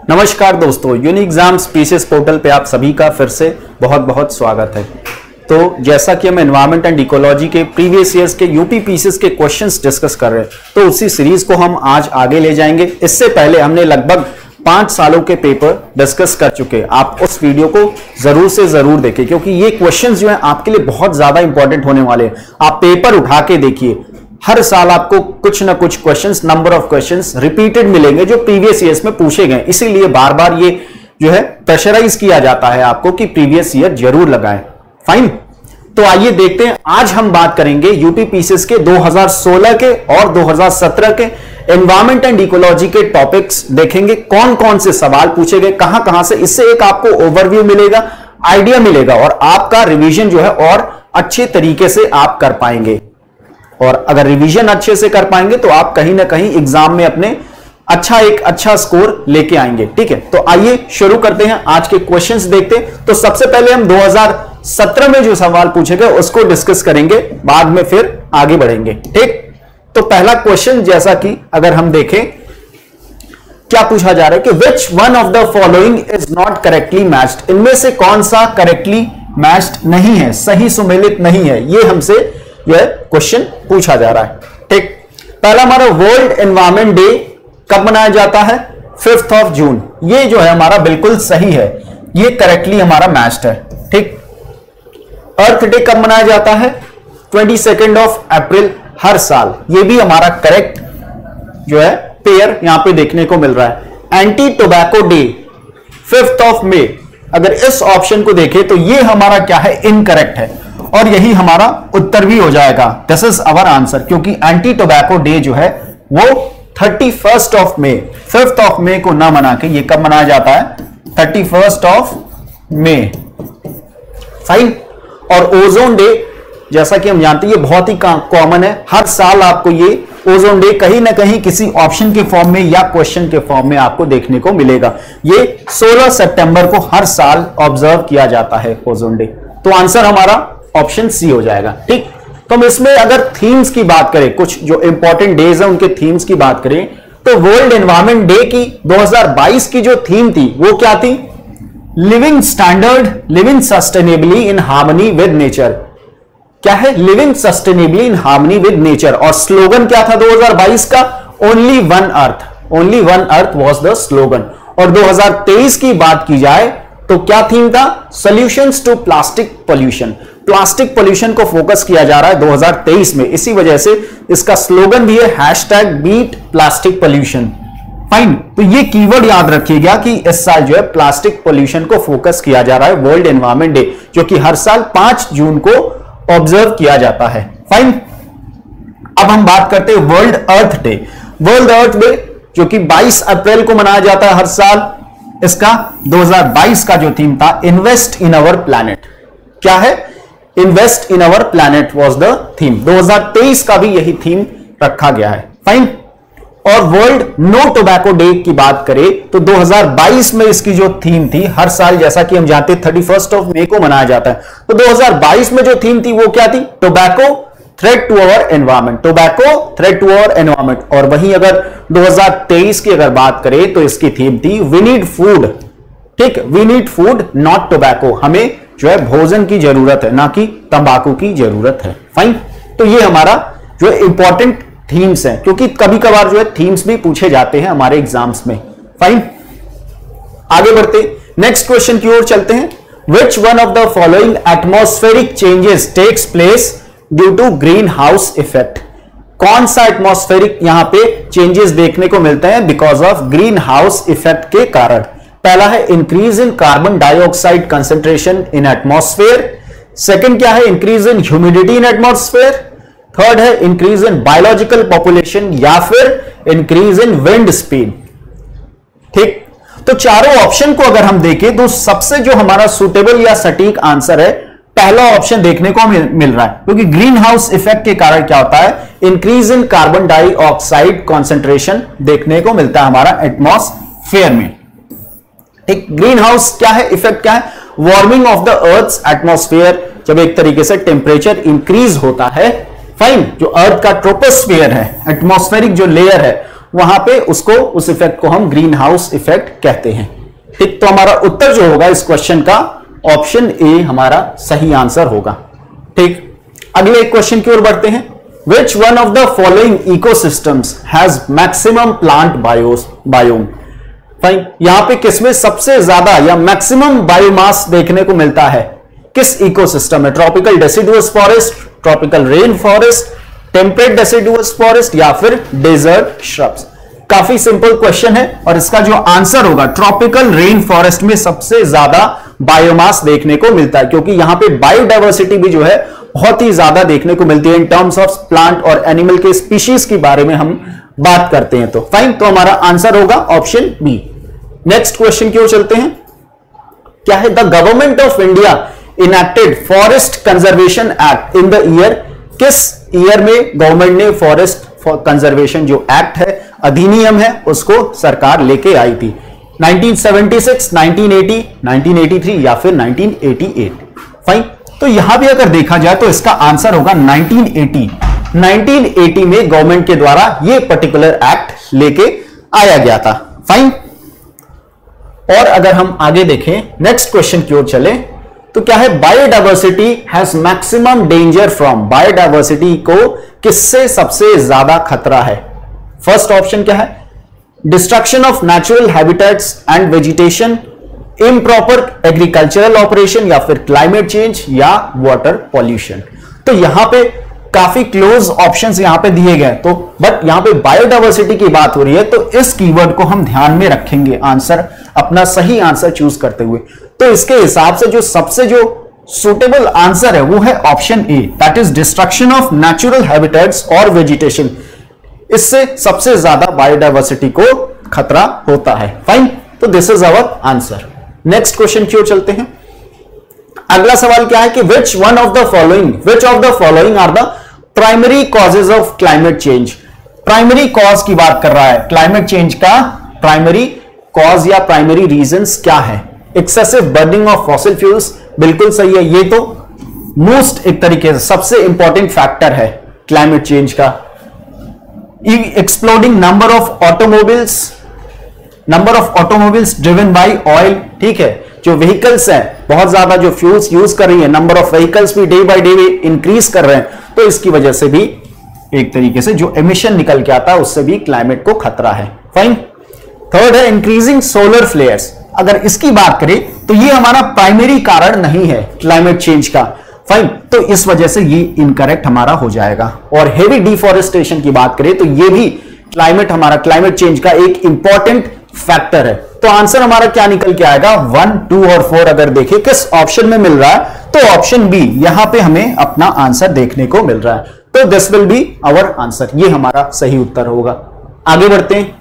नमस्कार दोस्तों, unique exams PCS portal पे आप सभी का फिर से बहुत बहुत स्वागत है। तो जैसा कि हम एनवायरमेंट एंड इकोलॉजी के प्रीवियस ईयर्स के यूपी पीसीएस के क्वेश्चंस डिस्कस कर रहे हैं, तो उसी सीरीज को हम आज आगे ले जाएंगे। इससे पहले हमने लगभग 5 सालों के पेपर डिस्कस कर चुके हैं। आप उस वीडियो को जरूर से जरूर देखें, क्योंकि ये क्वेश्चंस जो है आपके लिए बहुत ज्यादा इंपॉर्टेंट होने वाले हैं। आप पेपर उठा के देखिए, हर साल आपको कुछ ना कुछ questions, number of questions repeated मिलेंगे जो प्रीवियस ईयर्स में पूछे गए। इसीलिए बार बार ये जो है प्रेशराइज किया जाता है आपको कि प्रीवियस ईयर जरूर लगाएं। फाइन, तो आइए देखते हैं। आज हम बात करेंगे यूपी पीसीएस के 2016 के और 2017 के एनवायरमेंट एंड इकोलॉजी के टॉपिक्स देखेंगे। कौन कौन से सवाल पूछे गए, कहां कहां से। इससे एक आपको ओवरव्यू मिलेगा, आइडिया मिलेगा और आपका रिवीजन जो है और अच्छे तरीके से आप कर पाएंगे। और अगर रिवीजन अच्छे से कर पाएंगे तो आप कहीं ना कहीं एग्जाम में अपने एक अच्छा स्कोर लेके आएंगे। ठीक है, तो आइए शुरू करते हैं, आज के क्वेश्चंस देखते हैं। तो सबसे पहले हम 2017 में जो सवाल पूछे गए उसको डिस्कस करेंगे, बाद में फिर आगे बढ़ेंगे। ठीक, तो पहला क्वेश्चन जैसा कि अगर हम देखें, क्या पूछा जा रहा है कि which one of the following is not correctly matched. इनमें से कौन सा करेक्टली मैच्ड नहीं है, सही सुमेलित नहीं है, ये हमसे यह क्वेश्चन पूछा जा रहा है। ठीक, पहला हमारा वर्ल्ड एनवायरमेंट डे कब मनाया जाता है? 5 ऑफ जून। ये जो है हमारा बिल्कुल सही है, ये करेक्टली हमारा मैच्ड है। ठीक, अर्थ डे कब मनाया जाता है? 22 ऑफ अप्रैल हर साल। ये भी हमारा करेक्ट जो है पेयर यहां पे देखने को मिल रहा है। Anti tobacco day 5 of May. अगर इस ऑप्शन को देखें तो ये हमारा क्या है? इनकरेक्ट है, और यही हमारा उत्तर भी हो जाएगा। दिस इज अवर आंसर, क्योंकि एंटी टोबैको डे जो है वो 31 ऑफ मई, 5 ऑफ मई को ना मना के ये कब मनाया जाता है? 31 ऑफ मई। फाइन, और ओजोन डे जैसा कि हम जानते हैं ये बहुत ही कॉमन है, हर साल आपको ये ओजोन डे कहीं ना कहीं किसी ऑप्शन के फॉर्म में या क्वेश्चन के फॉर्म में आपको देखने को मिलेगा। ये 16 सितंबर को हर साल ऑब्जर्व किया जाता है ओजोन डे। तो आंसर हमारा ऑप्शन सी हो जाएगा। ठीक, तो हम इसमें अगर थीम्स की बात करें, कुछ जो इंपॉर्टेंट डेज है उनके थीम्स की बात करें, तो वर्ल्ड एनवायरमेंट डे की 2022 की जो थीम थी वो क्या थी? Living standard, living sustainably in harmony with nature. क्या है? Living sustainably in harmony with nature. और स्लोगन क्या था 2022 का? Only one earth, only one earth was the slogan. और 2023 की बात की जाए तो क्या थीम था? Solutions to plastic pollution. Plastic pollution को फोकस किया जा रहा है 2023 में, इसी वजह से इसका स्लोगन भी है #बीट प्लास्टिक पोल्यूशन। फाइन, तो ये कीवर्ड याद रखिएगा कि इस साल जो है प्लास्टिक पोल्यूशन को फोकस किया जा रहा है वर्ल्ड एनवायरमेंट डे, जो कि हर साल 5 जून को ऑब्जर्व किया जाता है। फाइन, अब हम बात करते हैं वर्ल्ड अर्थ डे। वर्ल्ड अर्थ डे जो कि 22 अप्रैल को मनाया जाता है हर साल, इसका 2022 का जो थीम था इन्वेस्ट इन अवर प्लैनेट। क्या है? Invest in our planet was the theme. 2023 का भी यही थीम रखा गया है। फाइन, और वर्ल्ड नो टोबैको डे की बात करें तो 2022 में इसकी जो थीम थी, हर साल जैसा कि हम जानते हैं 31 ऑफ मई को मनाया जाता है, तो 2022 में जो थीम थी वो क्या थी? Tobacco threat to our environment. Tobacco threat to our environment. और वहीं अगर 2023 की अगर बात करें तो इसकी थीम थी वी नीड फूड। ठीक, we need food not tobacco. हमें जो है भोजन की जरूरत है, ना कि तंबाकू की जरूरत है। फाइन, तो ये हमारा जो है इंपॉर्टेंट थीम्स हैं, क्योंकि कभी कभार जो है थीम्स भी पूछे जाते हैं हमारे एग्जाम्स में। फाइन, आगे बढ़ते नेक्स्ट क्वेश्चन की ओर चलते हैं। Which one of the following atmospheric changes takes place due to greenhouse effect. कौन सा एटमॉस्फेरिक यहां पे चेंजेस देखने को मिलते हैं because of green house effect के कारण? पहला है increase in carbon dioxide concentration in atmosphere. Second क्या है? Increase in humidity in atmosphere. Third है इंक्रीज इन बायोलॉजिकल पॉपुलेशन, या फिर इंक्रीज इन विंड स्पीड। ठीक, तो चारों ऑप्शन को अगर हम देखें तो सबसे जो हमारा सुटेबल या सटीक आंसर है पहला ऑप्शन देखने को मिल रहा है, क्योंकि ग्रीन हाउस इफेक्ट के कारण क्या होता है? Increase in carbon dioxide concentration देखने को मिलता है हमारा एटमॉस्फेयर में। ठीक, ग्रीन हाउस क्या है? इफेक्ट क्या है? Warming of the earth atmosphere. जब एक तरीके से टेम्परेचर इंक्रीज होता है, फाइन, जो अर्थ का ट्रोपोस्फियर है, एटमॉस्फेरिक जो लेयर है, वहां पे उसको, उस इफेक्ट को हम ग्रीन हाउस इफेक्ट कहते हैं। ठीक, तो हमारा उत्तर जो होगा इस क्वेश्चन का ऑप्शन ए हमारा सही आंसर होगा। ठीक, अगले क्वेश्चन की ओर बढ़ते हैं। Which one of the following ecosystems has maximum plant biome? Fine, यहां पे किसमें सबसे ज्यादा या मैक्सिमम बायोमास देखने को मिलता है? किस इकोसिस्टम में? Tropical deciduous forest, tropical rain forest, temperate deciduous forest या फिर डेजर्ट श्रब्स? काफी सिंपल क्वेश्चन है और इसका जो आंसर होगा ट्रॉपिकल रेन फॉरेस्ट में सबसे ज्यादा बायोमास देखने को मिलता है, क्योंकि यहां पे बायोडाइवर्सिटी भी जो है बहुत ही ज्यादा देखने को मिलती है। इन टर्म्स ऑफ प्लांट और एनिमल के स्पीशीज के बारे में हम बात करते हैं। तो फाइन, तो हमारा आंसर होगा ऑप्शन बी। नेक्स्ट क्वेश्चन की ओर चलते हैं। क्या है? The government of India enacted forest conservation act in the year? किस ईयर में गवर्नमेंट ने फॉरेस्ट कंजर्वेशन जो एक्ट है, अधिनियम है, उसको सरकार लेके आई थी? 1976, 1980, 1983 या फिर 1988? फाइन, तो यहां भी अगर देखा जाए तो इसका आंसर होगा 1980। 1980 में गवर्नमेंट के द्वारा यह पर्टिकुलर एक्ट लेके आया गया था। फाइन, और अगर हम आगे देखें, नेक्स्ट क्वेश्चन की ओर चले, तो क्या है? Biodiversity has maximum danger from? Biodiversity को किससे सबसे ज्यादा खतरा है? फर्स्ट ऑप्शन क्या है? Destruction of natural habitats and vegetation, improper agricultural operation या फिर क्लाइमेट चेंज या वाटर पॉल्यूशन? तो यहां पे काफी क्लोज ऑप्शंस यहां पे दिए गए, तो बट यहां पे बायोडाइवर्सिटी की बात हो रही है, तो इस कीवर्ड को हम ध्यान में रखेंगे आंसर, अपना सही आंसर चूज करते हुए। तो इसके हिसाब से जो सबसे जो सुटेबल आंसर है वो है option A, that is destruction of natural habitats और वेजिटेशन। इससे सबसे ज्यादा बायोडाइवर्सिटी को खतरा होता है। फाइन, तो this is our answer. Next question की ओर चलते हैं। अगला सवाल क्या है कि which of the following are the primary causes of climate change? Primary cause की बात कर रहा है, क्लाइमेट चेंज का प्राइमरी कॉज या प्राइमरी रीजंस क्या है? Excessive burning of fossil fuels, बिल्कुल सही है, ये तो मोस्ट एक तरीके से सबसे इंपॉर्टेंट फैक्टर है क्लाइमेट चेंज का। Exploding number of automobiles driven by oil, ठीक है, जो व्हीकल्स हैं बहुत ज्यादा जो फ्यूल्स यूज कर रही है, नंबर ऑफ व्हीकल्स भी डे बाय डे इंक्रीज कर रहे हैं, तो इसकी वजह से भी एक तरीके से जो एमिशन निकल के आता है उससे भी क्लाइमेट को खतरा है। फाइन, थर्ड है इंक्रीजिंग सोलर फ्लेयर्स। अगर इसकी बात करें तो ये हमारा प्राइमरी कारण नहीं है क्लाइमेट चेंज का। फाइन, तो इस वजह से ये इनकरेक्ट हमारा हो जाएगा। और हेवी डिफॉरेस्टेशन की बात करें तो ये भी क्लाइमेट चेंज का एक इंपॉर्टेंट फैक्टर है। तो आंसर हमारा क्या निकल के आएगा? 1, 2 और 4 अगर देखें किस ऑप्शन में मिल रहा है तो ऑप्शन बी, यहां पे हमें अपना आंसर देखने को मिल रहा है। तो this will be our answer, ये हमारा सही उत्तर होगा। आगे बढ़ते हैं,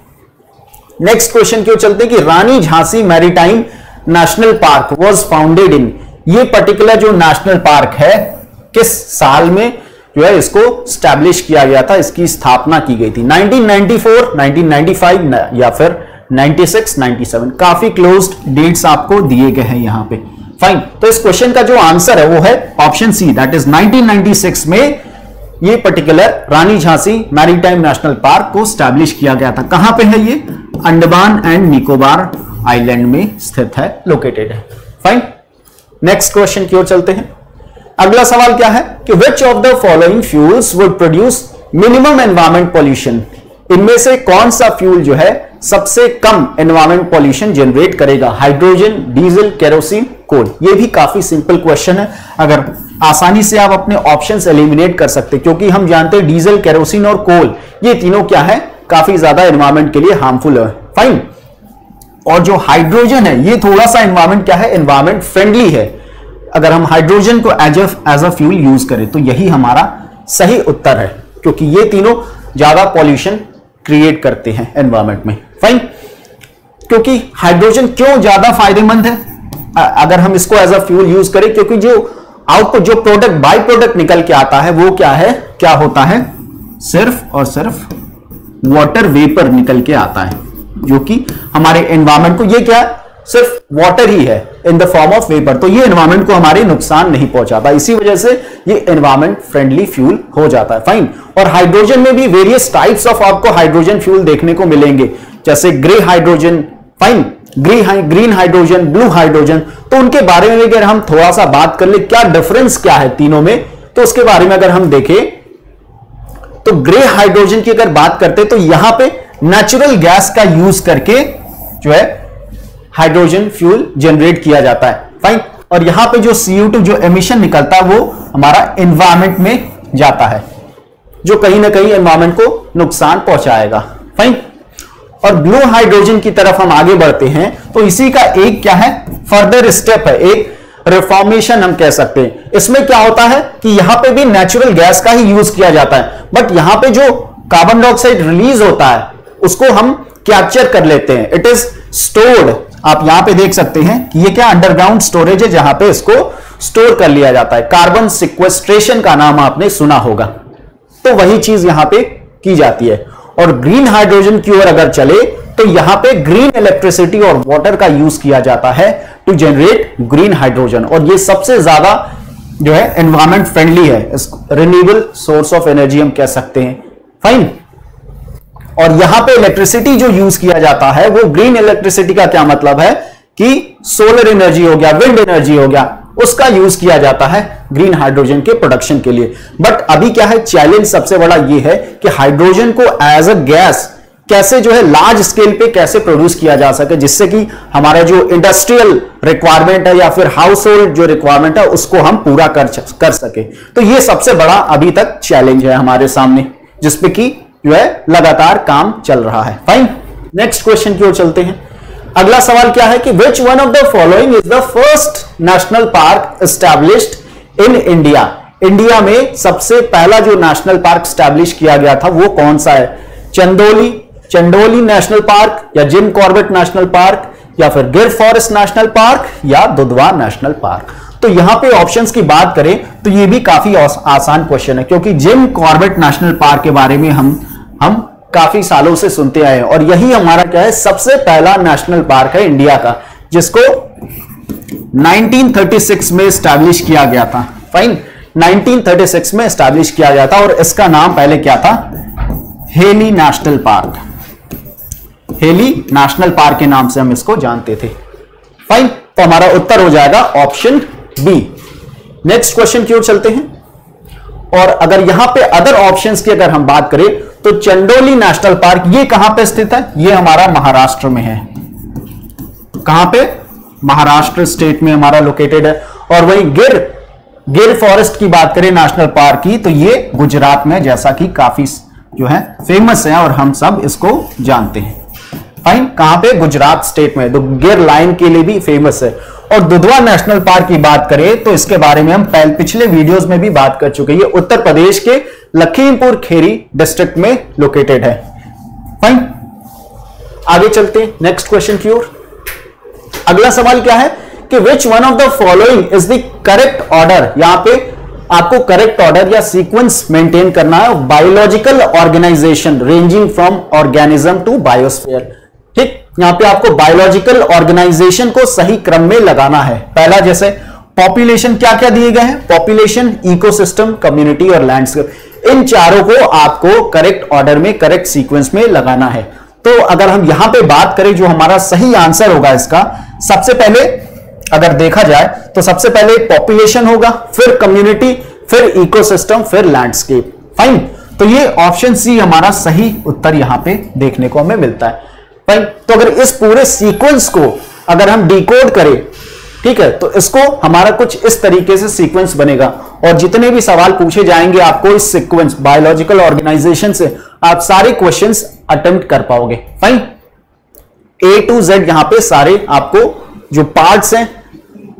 नेक्स्ट क्वेश्चन की ओर चलते हैं कि Rani Jhansi maritime national park was founded in? ये पर्टिकुलर जो नेशनल पार्क है किस साल में जो है इसको स्टैब्लिश किया गया था, इसकी स्थापना की गई थी? 1994, 1995 या फिर 96, 97? काफी क्लोज्ड डेट्स आपको दिए गए हैं यहां पे। फाइन, तो इस क्वेश्चन का जो आंसर है वो है ऑप्शन सी, दैट इज 1996 में ये पर्टिकुलर रानी झांसी मैरीटाइम नेशनल पार्क को स्टैब्लिश किया गया था। कहां पे है ये? अंडमान एंड निकोबार आइलैंड में स्थित है, लोकेटेड है। फाइन, नेक्स्ट क्वेश्चन की ओर चलते हैं। अगला सवाल क्या है कि which of the following fuels would produce minimum environment pollution? इनमें से कौन सा फ्यूल जो है सबसे कम एनवायरमेंट पॉल्यूशन जनरेट करेगा? हाइड्रोजन, डीजल, केरोसिन, कोल? ये भी काफी सिंपल क्वेश्चन है, अगर आसानी से आप अपने ऑप्शंस एलिमिनेट कर सकते हैं, क्योंकि हम जानते हैं डीजल, केरोसिन और कोल ये तीनों क्या है, काफी ज्यादा एनवायरमेंट के लिए हार्मफुल है। फाइन, और जो हाइड्रोजन है ये थोड़ा सा एनवायरमेंट क्या है, एनवायरमेंट फ्रेंडली है। अगर हम हाइड्रोजन को एज अ फ्यूल यूज करें तो यही हमारा सही उत्तर है, क्योंकि ये तीनों ज्यादा पॉल्यूशन क्रिएट करते हैं एनवायरमेंट में। फाइन, क्योंकि हाइड्रोजन क्यों ज्यादा फायदेमंद है अगर हम इसको एज अ फ्यूल यूज करें? क्योंकि जो आउटपुट, जो प्रोडक्ट, बाई प्रोडक्ट निकल के आता है वो क्या है, क्या होता है? सिर्फ और सिर्फ वाटर वेपर निकल के आता है, जो कि हमारे एनवायरमेंट को, ये क्या है, सिर्फ वाटर ही है in the form of vapour, तो ये एनवायरमेंट को हमारे नुकसान नहीं पहुंचाता। इसी वजह से ये एनवायरमेंट फ्रेंडली फ्यूल हो जाता है। फाइन। और हाइड्रोजन में भी वेरियस टाइप्स ऑफ आपको हाइड्रोजन फ्यूल देखने को मिलेंगे, जैसे grey hydrogen, fine, green hydrogen, blue hydrogen. तो उनके बारे में अगर हम थोड़ा सा बात कर ले, क्या डिफरेंस क्या है तीनों में, तो उसके बारे में अगर हम देखें तो ग्रे हाइड्रोजन की अगर बात करते तो यहां पे नेचुरल गैस का यूज करके जो है हाइड्रोजन फ्यूल जनरेट किया जाता है। फाइन। और यहां पे जो CO2 जो एमिशन निकलता है वो हमारा एनवायरमेंट में जाता है, जो कहीं ना कहीं एनवायरमेंट को नुकसान पहुंचाएगा। फाइन। और ब्लू हाइड्रोजन की तरफ हम आगे बढ़ते हैं तो इसी का एक क्या है, फर्दर स्टेप है, एक रिफॉर्मेशन हम कह सकते हैं। इसमें क्या होता है कि यहां पे भी नेचुरल गैस का ही यूज किया जाता है, बट यहां पे जो कार्बन डाइऑक्साइड रिलीज होता है उसको हम कैप्चर कर लेते हैं, इट इज स्टोर्ड। आप यहां पे देख सकते हैं कि ये क्या अंडरग्राउंड स्टोरेज है जहां पे इसको स्टोर कर लिया जाता है। कार्बन सिक्वेस्ट्रेशन का नाम आपने सुना होगा, तो वही चीज यहां पे की जाती है। और ग्रीन हाइड्रोजन की ओर अगर चले तो यहां पे ग्रीन इलेक्ट्रिसिटी और वाटर का यूज किया जाता है टू जनरेट ग्रीन हाइड्रोजन, और ये सबसे ज्यादा जो है एनवायरमेंट फ्रेंडली है, रिन्यूएबल सोर्स ऑफ एनर्जी हम कह सकते हैं। फाइन। और यहां पे इलेक्ट्रिसिटी जो यूज किया जाता है वो ग्रीन इलेक्ट्रिसिटी का क्या मतलब है कि सोलर एनर्जी हो गया, विंड एनर्जी हो गया, उसका यूज किया जाता है ग्रीन हाइड्रोजन के प्रोडक्शन के लिए। बट अभी क्या है, चैलेंज सबसे बड़ा ये है कि हाइड्रोजन को एज अ गैस कैसे जो है लार्ज स्केल पे कैसे प्रोड्यूस किया जा सके, जिससे कि हमारा जो इंडस्ट्रियल रिक्वायरमेंट है या फिर हाउस होल्ड जो रिक्वायरमेंट है उसको हम पूरा कर सके। तो ये सबसे बड़ा अभी तक चैलेंज है हमारे सामने, जिसपे कि जो है लगातार काम चल रहा है। फाइन। नेक्स्ट क्वेश्चन की ओर चलते हैं। अगला सवाल क्या है कि which one of the following is the first national park established in India. India में सबसे पहला जो नेशनल पार्क एस्टैब्लिश किया गया था वो कौन सा है? चंदौली नेशनल पार्क, या जिम कॉर्बेट नेशनल पार्क, या फिर गिर फॉरेस्ट नेशनल पार्क, या दुधवा नेशनल पार्क। तो यहां पे ऑप्शंस की बात करें तो ये भी काफी आसान क्वेश्चन है, क्योंकि जिम कॉर्बेट नेशनल पार्क के बारे में हम काफी सालों से सुनते आए हैं, और यही हमारा क्या है, सबसे पहला नेशनल पार्क है इंडिया का, जिसको 1936 में एस्टैब्लिश किया गया था। फाइन। 1936 में एस्टैब्लिश किया गया था, और इसका नाम पहले क्या था? Heli national park. Heli national park के नाम से हम इसको जानते थे। फाइन। तो हमारा उत्तर हो जाएगा ऑप्शन बी। नेक्स्ट क्वेश्चन की ओर चलते हैं। और अगर यहां पे अदर ऑप्शंस की अगर हम बात करें तो चंदौली नेशनल पार्क ये कहां पे स्थित है? ये हमारा महाराष्ट्र में है। कहां पे? महाराष्ट्र स्टेट में हमारा लोकेटेड है। और वहीं गिर फॉरेस्ट की बात करें नेशनल पार्क की, तो ये गुजरात में, जैसा कि काफी जो है फेमस है और हम सब इसको जानते हैं। फाइन। कहां पे? गुजरात स्टेट में। तो गिर लाइन के लिए भी फेमस है। और दुधवा नेशनल पार्क की बात करें तो इसके बारे में हम पिछले वीडियोस में भी बात कर चुके हैं। ये उत्तर प्रदेश के लखीमपुर खेरी डिस्ट्रिक्ट में लोकेटेड है। फाइन। आगे चलते हैं नेक्स्ट क्वेश्चन की ओर। अगला सवाल क्या है कि which one of the following is the correct order. यहां पे आपको करेक्ट ऑर्डर या सीक्वेंस मेंटेन करना है। Biological organisation ranging from organism to biosphere. ठीक। यहां पे आपको बायोलॉजिकल ऑर्गेनाइजेशन को सही क्रम में लगाना है। पहला जैसे पॉपुलेशन क्या क्या दिए गए हैं? पॉपुलेशन, इकोसिस्टम, कम्युनिटी और लैंडस्केप। इन चारों को आपको करेक्ट ऑर्डर में, करेक्ट सीक्वेंस में लगाना है। तो अगर हम यहां पे बात करें जो हमारा सही आंसर होगा इसका, सबसे पहले अगर देखा जाए तो सबसे पहले पॉपुलेशन होगा, फिर कम्युनिटी, फिर इकोसिस्टम, फिर लैंडस्केप। फाइन। तो ये ऑप्शन सी हमारा सही उत्तर यहां पे देखने को हमें मिलता है। फाइन। तो अगर इस पूरे सीक्वेंस को अगर हम डिकोड करें, ठीक है, तो इसको हमारा कुछ इस तरीके से सीक्वेंस बनेगा, और जितने भी सवाल पूछे जाएंगे आपको इस सीक्वेंस बायोलॉजिकल ऑर्गेनाइजेशन से, आप सारे क्वेश्चंस अटेम्प्ट कर पाओगे। फाइन। A to Z यहां पे सारे आपको जो पार्ट्स हैं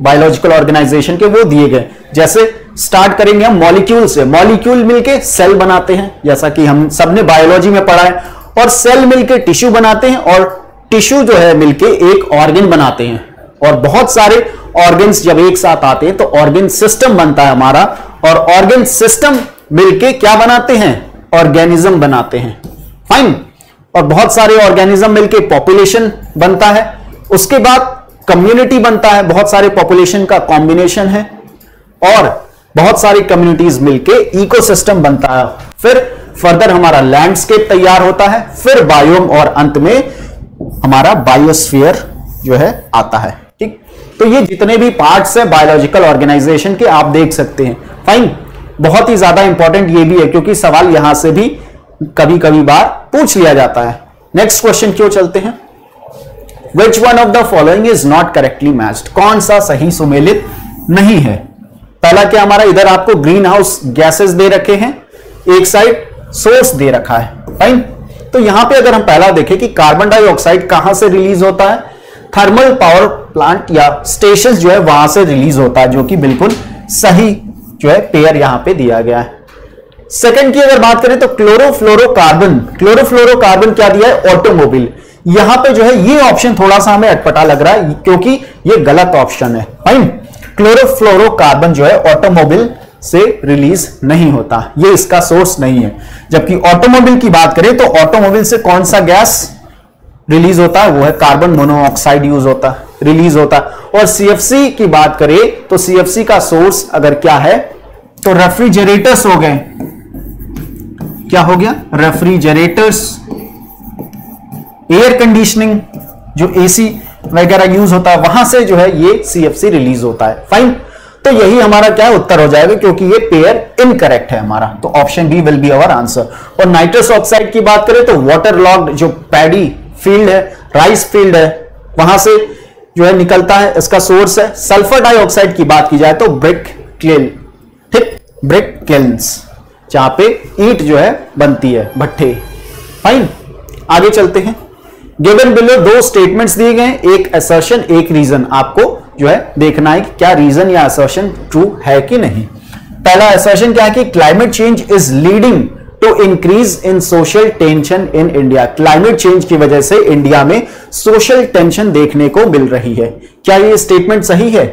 बायोलॉजिकल ऑर्गेनाइजेशन के वो दिए गए। जैसे स्टार्ट करेंगे हम मॉलिक्यूल से। मॉलिक्यूल मिलके सेल बनाते हैं, जैसा कि हम सबने बायोलॉजी में पढ़ा है, और सेल मिलके टिश्यू बनाते हैं, और टिश्यू जो है मिलके एक ऑर्गन बनाते हैं। और बहुत सारे ऑर्गन्स जब एक साथ आते हैं तो ऑर्गन सिस्टम बनता है हमारा, और ऑर्गन सिस्टम मिलके क्या बनाते हैं? ऑर्गेनिज्म बनाते हैं। फाइन। और बहुत सारे ऑर्गेनिज्म मिलके पॉपुलेशन बनता है। उसके बाद कम्युनिटी बनता है, बहुत सारे पॉपुलेशन का कॉम्बिनेशन है। और बहुत सारी कम्युनिटीज मिलके इकोसिस्टम बनता है, फिर फर्दर हमारा लैंडस्केप तैयार होता है, फिर बायोम और अंत में हमारा बायोस्फीयर जो है आता है। ठीक, तो ये जितने भी पार्ट्स है बायोलॉजिकल ऑर्गेनाइजेशन के आप देख सकते हैं। फाइन, बहुत ही ज्यादा इंपॉर्टेंट ये भी है क्योंकि सवाल यहां से भी कभी कभी बार पूछ लिया जाता है। नेक्स्ट क्वेश्चन क्यों चलते हैं, Which one of the following is not correctly matched? कौन सा सही सुमेलित नहीं है। पहला क्या हमारा, इधर आपको ग्रीन हाउस गैसेस दे रखे हैं, एक साइड सोर्स दे रखा है। फाइन, तो यहां पे अगर हम पहला देखें कि कार्बन डाइऑक्साइड कहां से रिलीज होता है, थर्मल पावर प्लांट या स्टेशन जो है वहां से रिलीज होता है, जो कि बिल्कुल सही जो है पेयर यहां पे दिया गया है। सेकंड की अगर बात करें तो क्लोरोफ्लोरोकार्बन, क्लोरोफ्लोरोकार्बन क्या दिया है, ऑटोमोबाइल। यहां पे जो है ये ऑप्शन थोड़ा सा हमें अटपटा लग रहा है क्योंकि ये गलत ऑप्शन है। फाइन, क्लोरोफ्लोरोकार्बन जो है ऑटोमोबाइल से रिलीज नहीं होता, ये इसका सोर्स नहीं है। जबकि ऑटोमोबाइल की बात करें तो ऑटोमोबाइल से कौन सा गैस रिलीज होता है, वो है कार्बन मोनोऑक्साइड यूज होता है, रिलीज होता है। और सीएफसी की बात करें तो सीएफसी का सोर्स अगर क्या है तो रेफ्रिजरेटर्स हो गए, क्या हो गया, रेफ्रिजरेटर्स, एयर कंडीशनिंग जो एसी वगैरह यूज होता है वहां से जो है ये सीएफसी रिलीज होता है। फाइन, तो यही हमारा क्या है उत्तर हो जाएगा क्योंकि ये पेयर इनकरेक्ट है हमारा, तो option B will be our answer. और नाइट्रस ऑक्साइड की बात करें तो वाटर लॉग्ड जो पैडी फील्ड है, राइस फील्ड है, वहां से जो है निकलता है, इसका सोर्स है। सल्फर डाइऑक्साइड की बात की जाए तो ब्रिक किल, ठीक, ब्रिक किल्स, जहां पे ईंट जो है बनती है, भट्ठे। फाइन, आगे चलते हैं। गिवन बिलो दो स्टेटमेंट्स दिए गए, एक असर्शन एक रीजन, आपको जो है देखना है कि क्या रीजन या असर्शन ट्रू है कि नहीं। पहला असर्शन क्या है कि climate change is leading to increase in social tension in India. Climate change की वजह से इंडिया में सोशल टेंशन देखने को मिल रही है। क्या ये स्टेटमेंट सही है?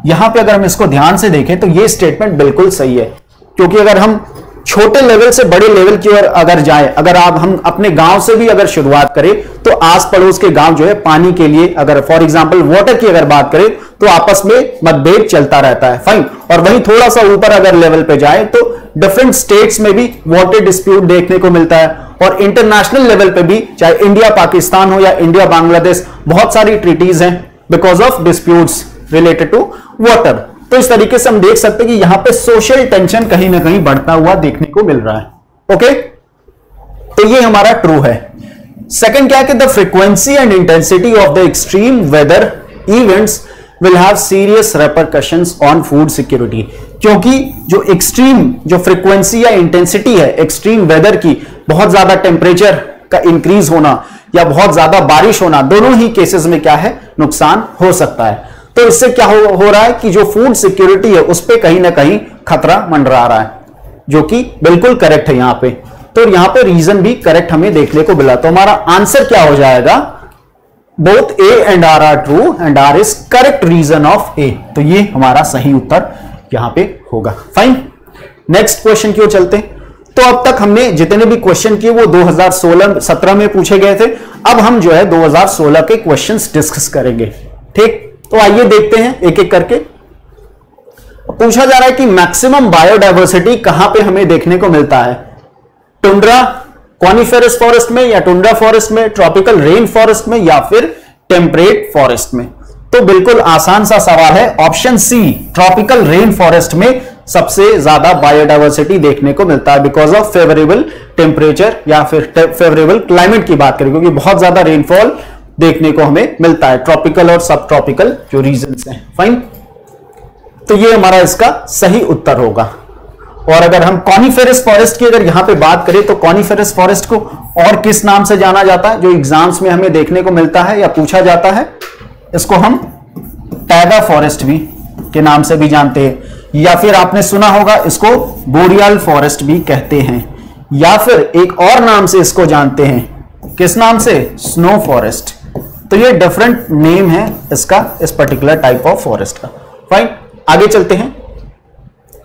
यहां पे अगर हम इसको ध्यान से देखें तो ये स्टेटमेंट बिल्कुल सही है, क्योंकि अगर हम छोटे लेवल से बड़े लेवल की ओर अगर जाए, अगर आप हम अपने गांव से भी अगर शुरुआत करें तो आस पड़ोस के गांव जो है पानी के लिए, अगर फॉर एग्जांपल वाटर की अगर बात करें तो आपस में मतभेद चलता रहता है। फाइन, और वहीं थोड़ा सा ऊपर अगर लेवल पे जाए तो डिफरेंट स्टेट्स में भी वाटर डिस्प्यूट देखने को मिलता है। और इंटरनेशनल लेवल पे भी, चाहे इंडिया पाकिस्तान हो या इंडिया बांग्लादेश, बहुत सारी ट्रीटीज हैं because of disputes related to water. तो इस तरीके से हम देख सकते हैं कि यहां पे सोशल टेंशन कहीं ना कहीं बढ़ता हुआ देखने को मिल रहा है। ओके, तो ये हमारा ट्रू है। सेकंड क्या है कि the frequency and intensity of the extreme weather events will have serious repercussions on food security. क्योंकि जो एक्सट्रीम जो फ्रीक्वेंसी या इंटेंसिटी है एक्सट्रीम वेदर की, बहुत ज्यादा टेम्परेचर का इंक्रीज होना या बहुत ज्यादा बारिश होना, दोनों ही केसेस में क्या है, नुकसान हो सकता है। तो इससे क्या हो रहा है कि जो फूड सिक्योरिटी है उस पर कहीं ना कहीं खतरा मंडरा रहा है, जो कि बिल्कुल करेक्ट है यहां पे। तो यहां पे रीजन भी करेक्ट हमें देखने को मिला। तो हमारा आंसर क्या हो जाएगा, both A and R are true and R is correct reason of A. तो ये हमारा सही उत्तर यहां पे होगा। फाइन, नेक्स्ट क्वेश्चन क्यों चलते हैं। तो अब तक हमने जितने भी क्वेश्चन किए वो 2016-17 में पूछे गए थे। अब हम जो है 2016 के क्वेश्चंस डिस्कस करेंगे। ठीक, तो आइए देखते हैं एक एक करके। पूछा जा रहा है कि मैक्सिमम बायोडायवर्सिटी कहां पे हमें देखने को मिलता है, टुंड्रा कॉनिफेरस फॉरेस्ट में या टुंड्रा फॉरेस्ट में, ट्रॉपिकल रेन फॉरेस्ट में या फिर टेम्परेट फॉरेस्ट में। तो बिल्कुल आसान सा सवाल है, option C tropical rain forest में सबसे ज्यादा बायोडायवर्सिटी देखने को मिलता है बिकॉज ऑफ फेवरेबल टेम्परेचर या फिर फेवरेबल क्लाइमेट की बात करें, क्योंकि बहुत ज्यादा रेनफॉल देखने को हमें मिलता है ट्रॉपिकल और सब ट्रॉपिकल जो रीजन्स हैं। फाइन, तो ये हमारा इसका सही उत्तर होगा। और अगर हम कॉनिफेरस फॉरेस्ट की अगर यहां पे बात करें तो कॉनिफेरस फॉरेस्ट को और किस नाम से जाना जाता है, जो एग्जाम्स में हमें देखने को मिलता है या पूछा जाता है, इसको हम टैगा फॉरेस्ट भी के नाम से भी जानते हैं, या फिर आपने सुना होगा इसको बोरियल फॉरेस्ट भी कहते हैं, या फिर एक और नाम से इसको जानते हैं, किस नाम से, स्नो फॉरेस्ट। तो ये डिफरेंट नेम है इसका, इस पर्टिकुलर टाइप ऑफ फॉरेस्ट का। फाइन, आगे चलते हैं।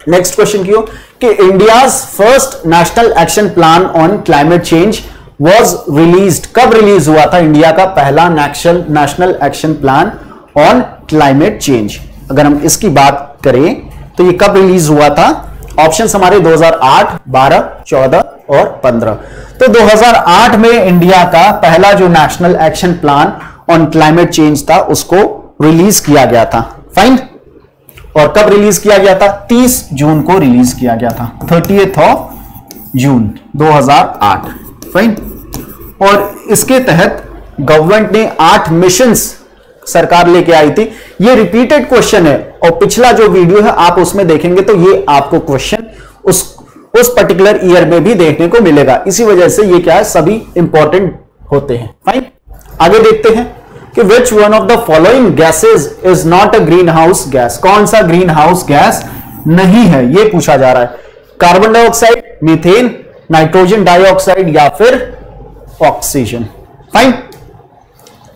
नेक्स्ट क्वेश्चन क्यों कि India's first national action plan on climate change was released. कब रिलीज हुआ था इंडिया का पहला national action plan on climate change? अगर हम इसकी बात करें तो ये कब रिलीज हुआ था? ऑप्शन हमारे 2008, 12, 14 और 15। तो 2008 में इंडिया का पहला जो national action plan on climate change था उसको रिलीज किया गया था। फाइन। और कब रिलीज किया गया था? 30 जून को रिलीज किया गया था, 30th ऑफ जून 2008। फाइन। और इसके तहत गवर्नमेंट ने 8 मिशंस सरकार लेके आई थी। ये रिपीटेड क्वेश्चन है और पिछला जो वीडियो है आप उसमें देखेंगे तो ये आपको क्वेश्चन उस पर्टिकुलर ईयर में भी देखने को मिलेगा। इसी वजह से ये क्या है, सभी इंपॉर्टेंट होते हैं। फाइन। आगे देखते हैं कि which one of the following gases is not a green house gas. कौन सा ग्रीन हाउस गैस नहीं है, ये पूछा जा रहा है। Carbon dioxide, methane, nitrogen dioxide या फिर ऑक्सीजन। फाइन।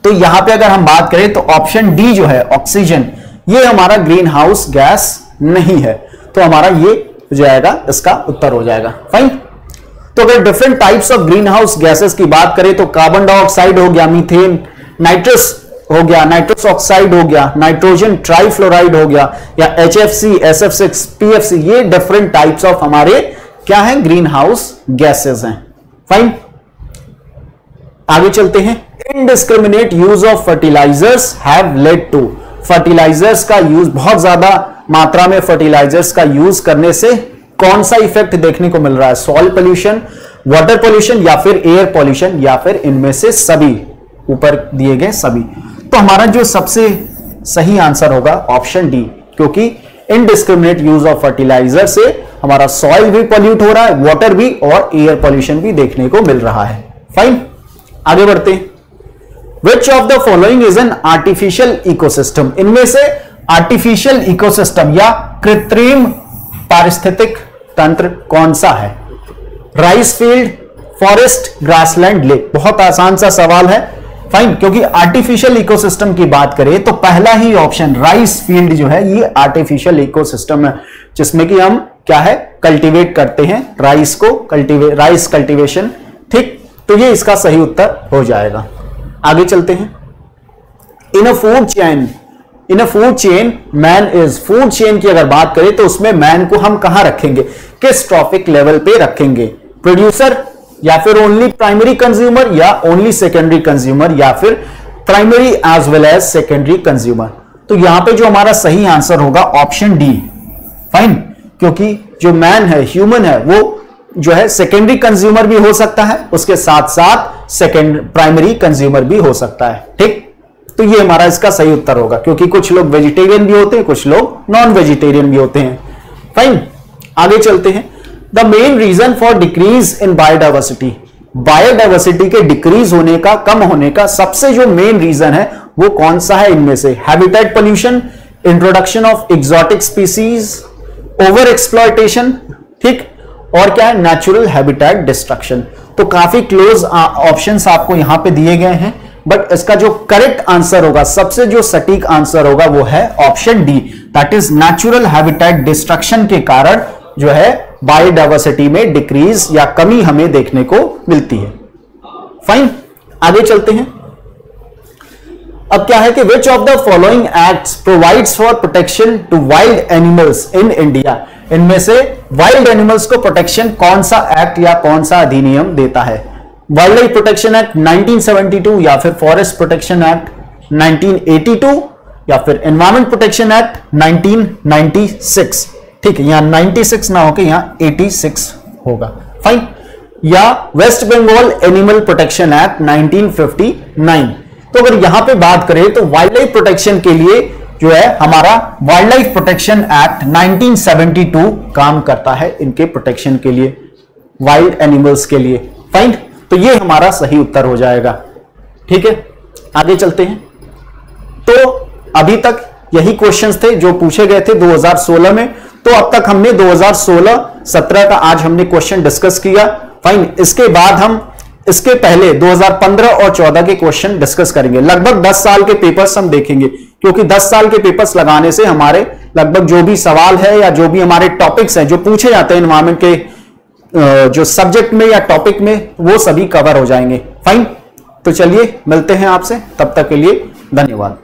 तो यहां पे अगर हम बात करें तो ऑप्शन डी जो है ऑक्सीजन, ये हमारा ग्रीन हाउस गैस नहीं है। तो हमारा ये हो जाएगा, इसका उत्तर हो जाएगा। फाइन। तो अगर different types of green house gases की बात करें तो कार्बन डाइऑक्साइड हो गया, मीथेन, नाइट्रस हो गया, नाइट्रस ऑक्साइड हो गया, नाइट्रोजन ट्राइफ्लोराइड हो गया, या HFC, SF6, PFC, ये डिफरेंट टाइप्स ऑफ हमारे क्या है, ग्रीन हाउस गैसेस हैं। फाइन। आगे चलते हैं। Indiscriminate use of fertilisers have led to. Fertilisers का यूज, बहुत ज्यादा मात्रा में फर्टिलाइजर्स का यूज करने से कौन सा इफेक्ट देखने को मिल रहा है? सॉइल पोल्यूशन, वाटर पोल्यूशन या फिर एयर पोल्यूशन या फिर इनमें से सभी, ऊपर दिए गए सभी। तो हमारा जो सबसे सही आंसर होगा ऑप्शन डी, क्योंकि इनडिस्क्रिमिनेट यूज ऑफ फर्टिलाइजर से हमारा सॉइल भी पोल्यूट हो रहा है, वाटर भी और एयर पोल्यूशन भी देखने को मिल रहा है। फाइन। आगे बढ़ते हैं। Which of the following is an artificial ecosystem? इनमें से आर्टिफिशियल इकोसिस्टम या कृत्रिम पारिस्थितिक तंत्र कौन सा है? Rice field, forest, grassland, lake. बहुत आसान सा सवाल है। फाइन। क्योंकि आर्टिफिशियल इकोसिस्टम की बात करें तो पहला ही ऑप्शन राइस फील्ड जो है ये आर्टिफिशियल इकोसिस्टम है, जिसमें कि हम क्या है, कल्टीवेट करते हैं राइस को, राइस कल्टीवेशन। ठीक। तो ये इसका सही उत्तर हो जाएगा। आगे चलते हैं। In a food chain man is. Food chain की अगर बात करें तो उसमें मैन को हम कहां रखेंगे, किस ट्रॉफिक लेवल पे रखेंगे? प्रोड्यूसर या फिर ओनली प्राइमरी कंज्यूमर या ओनली सेकेंडरी कंज्यूमर या फिर primary as well as secondary consumer. तो यहां पे जो हमारा सही आंसर होगा ऑप्शन डी। फाइन। क्योंकि जो मैन है, ह्यूमन है, वो जो है सेकेंडरी कंज्यूमर भी हो सकता है, उसके साथ साथ प्राइमरी कंज्यूमर भी हो सकता है। ठीक। तो ये हमारा इसका सही उत्तर होगा, क्योंकि कुछ लोग वेजिटेरियन भी होते हैं, कुछ लोग नॉन वेजिटेरियन भी होते हैं। फाइन। आगे चलते हैं। The main reason for decrease in biodiversity. Biodiversity के डिक्रीज होने का, कम होने का सबसे जो मेन रीजन है वो कौन सा है इनमें से? Habitat pollution, introduction of exotic species, over exploitation, ठीक, और क्या है, नेचुरल हैबिटेट डिस्ट्रक्शन। तो काफी क्लोज ऑप्शंस आपको यहां पे दिए गए हैं, बट इसका जो करेक्ट आंसर होगा, सबसे जो सटीक आंसर होगा वो है option D, that is natural habitat destruction के कारण जो है बायोडाइवर्सिटी में डिक्रीज या कमी हमें देखने को मिलती है। फाइन। आगे चलते हैं। अब क्या है कि which of the following acts provides for protection to wild animals in India. इनमें से वाइल्ड एनिमल्स को प्रोटेक्शन कौन सा एक्ट या कौन सा अधिनियम देता है? वाइल्ड लाइफ प्रोटेक्शन एक्ट 1972 या फिर फॉरेस्ट प्रोटेक्शन एक्ट 1982 या फिर एनवायरमेंट प्रोटेक्शन एक्ट 1996। ठीक है, यहां 96 ना होकर यहां 86 होगा। फाइन। या West Bengal animal protection act 1959। तो अगर यहां पे बात करें तो वाइल्ड लाइफ प्रोटेक्शन के लिए जो है हमारा वाइल्ड लाइफ प्रोटेक्शन एक्ट 1972 काम करता है इनके प्रोटेक्शन के लिए, वाइल्ड एनिमल्स के लिए। फाइन। तो ये हमारा सही उत्तर हो जाएगा। ठीक है। आगे चलते हैं। तो अभी तक यही क्वेश्चंस थे जो पूछे गए थे 2016 में। तो अब तक हमने 2016-17 का आज हमने क्वेश्चन डिस्कस किया। फाइन। इसके बाद हम इसके पहले 2015 और 14 के क्वेश्चन डिस्कस करेंगे। लगभग 10 साल के पेपर्स हम देखेंगे, क्योंकि 10 साल के पेपर्स लगाने से हमारे लगभग जो भी सवाल है या जो भी हमारे टॉपिक्स हैं जो पूछे जाते हैं एनवायरमेंट के जो सब्जेक्ट में या टॉपिक में, वो सभी कवर हो जाएंगे। फाइन। तो चलिए मिलते हैं आपसे, तब तक के लिए धन्यवाद।